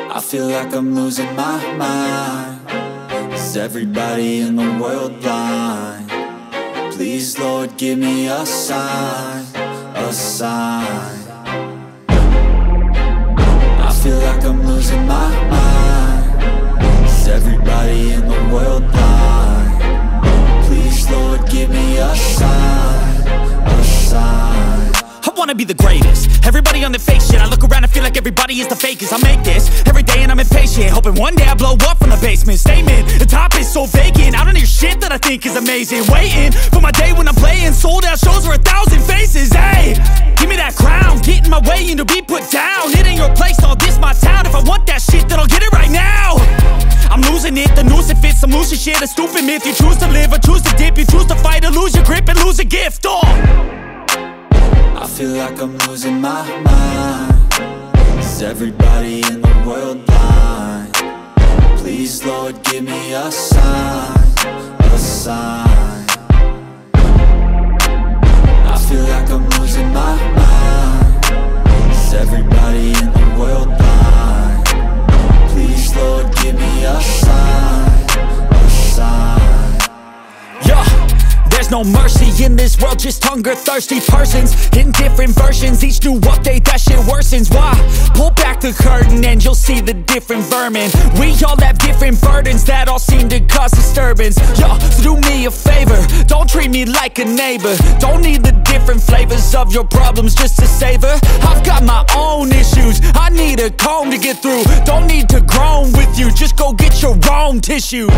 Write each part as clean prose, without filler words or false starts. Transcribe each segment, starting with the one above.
I feel like I'm losing my mind. Is everybody in the world blind? Please, Lord, give me a sign, a sign. I feel like I'm losing my mind. Is everybody in the world blind? Please, Lord, give me a sign, a sign. I wanna be the greatest. Everybody on the fake shit. I look around and feel like everybody is the fakest. I make this every day and I'm impatient, hoping one day I blow up from the basement. Statement, the top is so vacant. I don't hear shit that I think is amazing. Waiting for my day when I'm playing sold out shows for 1,000 faces. Hey, give me that crown, get in my way and to be put down. It ain't your place, all this my town. If I want that shit, then I'll get it right now. I'm losing it, the noose it fits. I'm losing shit, a stupid myth. You choose to live or choose to dip. You choose to fight or lose your grip and lose a gift. I feel like I'm losing my mind. Is everybody in the world blind? Please, Lord, give me a sign, a sign. I feel like I'm losing my mind. Is everybody in the world blind? Please, Lord, give me a sign, a sign. Yeah. There's no mercy in this world, just hunger-thirsty persons in different versions. Each new update, that shit worsens. Why? Pull back the curtain and you'll see the different vermin. We all have different burdens that all seem to cause disturbance. Yo, so do me a favor, don't treat me like a neighbor. Don't need the different flavors of your problems just to savor. I've got my own issues, I need a comb to get through. Don't need to groan with you, just go get your own tissue.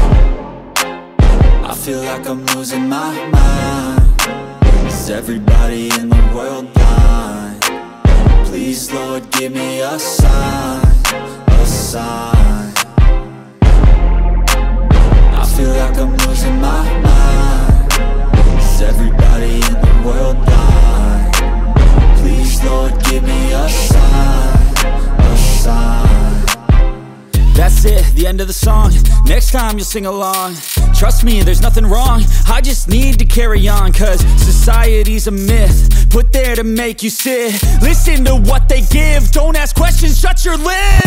I feel like I'm losing my mind. Is everybody in the world blind? Please, Lord, give me a sign, a sign. I feel like I'm losing my mind. Is everybody in the world blind? Please, Lord, give me a sign, a sign. That's it, the end of the song. Next time you'll sing along. Trust me, there's nothing wrong. I just need to carry on, cause society's a myth put there to make you sit. Listen to what they give, don't ask questions, shut your lid.